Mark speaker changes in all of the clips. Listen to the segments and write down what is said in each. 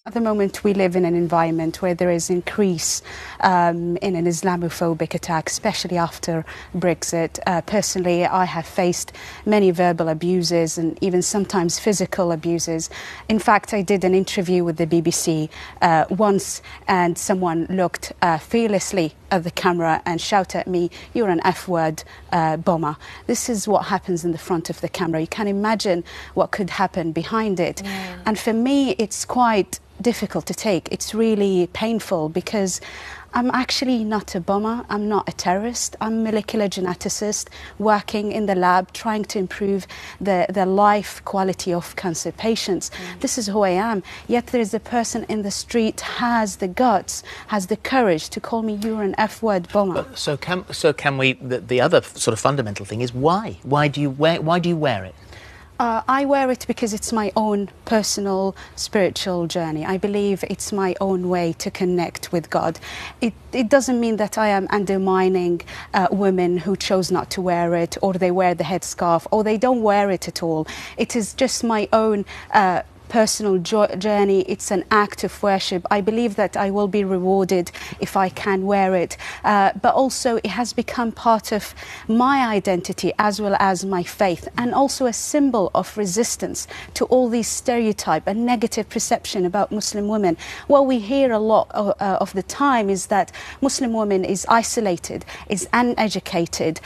Speaker 1: At the moment, we live in an environment where there is increase in an Islamophobic attack, especially after Brexit. Personally, I have faced many verbal abuses and even sometimes physical abuses. In fact, I did an interview with the BBC once, and someone looked fearlessly at the camera and shouted at me, "You're an F-word bomber." This is what happens in the front of the camera. You can imagine what could happen behind it. Yeah. And for me, it's quite difficult to take. It's really painful because I'm actually not a bomber, I'm not a terrorist, I'm a molecular geneticist working in the lab trying to improve the life quality of cancer patients. This is who I am. Yet there's a person in the street has the guts, has the courage to call me, "You're an F-word bomber."
Speaker 2: So can we, the other sort of fundamental thing is why? Why do you wear it?
Speaker 1: I wear it because it's my own personal spiritual journey. I believe it's my own way to connect with God. It doesn't mean that I am undermining women who chose not to wear it, or they wear the headscarf, or they don't wear it at all. It is just my own personal journey. It's an act of worship. I believe that I will be rewarded if I can wear it, but also it has become part of my identity as well as my faith, and also a symbol of resistance to all these stereotype and negative perception about Muslim women. What we hear a lot of the time is that Muslim women is isolated, is uneducated,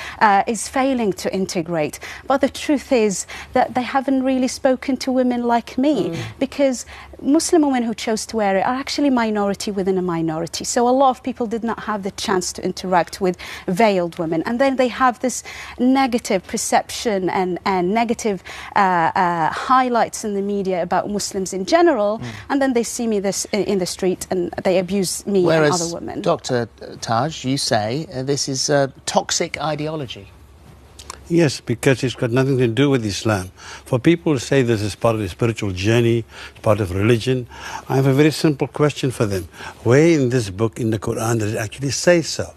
Speaker 1: is failing to integrate, but the truth is that they haven't really spoken to women like me. Because Muslim women who chose to wear it are actually minority within a minority. So a lot of people did not have the chance to interact with veiled women. And then they have this negative perception and negative highlights in the media about Muslims in general. And then they see me in the street and they abuse me and other women.
Speaker 2: Dr. Taj, you say this is a toxic ideology.
Speaker 3: Yes, because it's got nothing to do with Islam. For people who say this is part of the spiritual journey, part of religion, I have a very simple question for them. Where in this book, in the Quran, does it actually say so?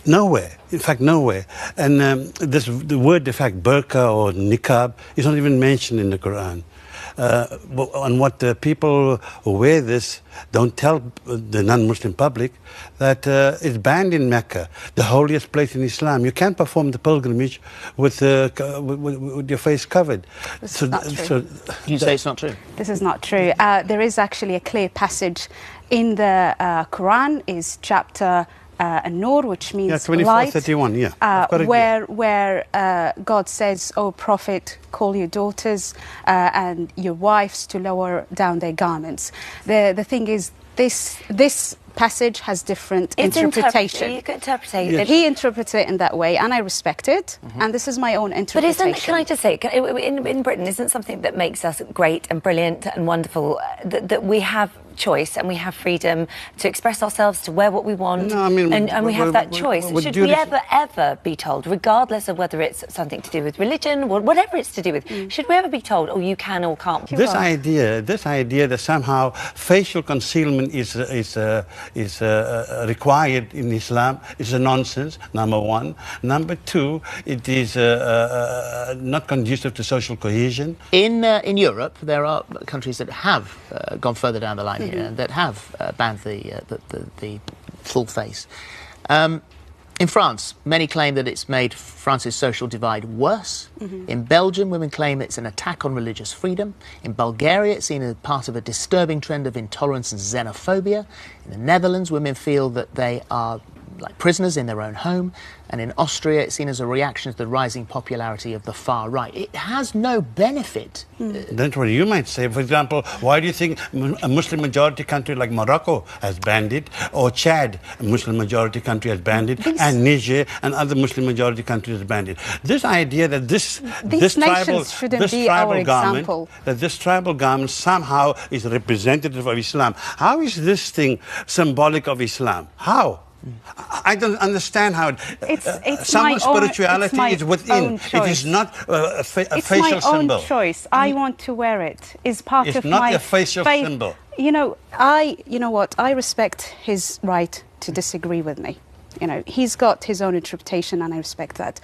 Speaker 3: Nowhere. In fact, nowhere. And the word, in fact, burqa or niqab is not even mentioned in the Quran. And what the people who wear this don't tell the non-Muslim public that it's banned in Mecca, the holiest place in Islam. You can't perform the pilgrimage with your face covered.
Speaker 1: This is not true.
Speaker 2: You say it's not true?
Speaker 1: This is not true. There is actually a clear passage in the Quran, is chapter An-Nur, which means
Speaker 3: 24:31,
Speaker 1: where God says, "O Prophet, call your daughters and your wives to lower down their garments." The thing is, this passage has different interpretation.
Speaker 4: You can interpret it.
Speaker 1: He interprets it in that way, and I respect it. And this is my own interpretation.
Speaker 4: But can I just say, in Britain, isn't something that makes us great and brilliant and wonderful that we have choice and we have freedom to express ourselves, to wear what we want, and we have that choice. Should we ever be told, regardless of whether it's something to do with religion or whatever it's to do with, should we ever be told, "Oh, you can or can't"?
Speaker 3: This idea that somehow facial concealment is required in Islam is a nonsense, number one. Number two, it is not conducive to social cohesion.
Speaker 2: In Europe, there are countries that have gone further down the line here, that have banned the full face. In France, many claim that it's made France's social divide worse. In Belgium, women claim it's an attack on religious freedom. In Bulgaria, it's seen as part of a disturbing trend of intolerance and xenophobia. In the Netherlands, women feel that they are like prisoners in their own home. And in Austria, it's seen as a reaction to the rising popularity of the far right. It has no benefit.
Speaker 3: That's what you might say. For example, why do you think a Muslim-majority country like Morocco has banned it, or Chad, a Muslim-majority country, has banned it, and Niger and other Muslim-majority countries have banned it? This idea that this tribal garment somehow is representative of Islam. How is this thing symbolic of Islam? How? I don't understand how someone's spirituality is within. It is not a facial symbol.
Speaker 1: It's my own choice. I want to wear it. It's part of my faith.
Speaker 3: It's not a facial symbol.
Speaker 1: You know what? I respect his right to disagree with me. You know, he's got his own interpretation, and I respect that.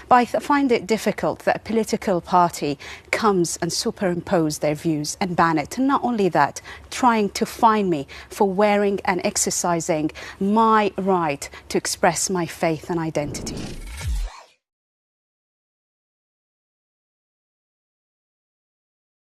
Speaker 1: But I find it difficult that a political party comes and superimpose their views and ban it. And not only that, trying to fine me for wearing and exercising my right to express my faith and identity.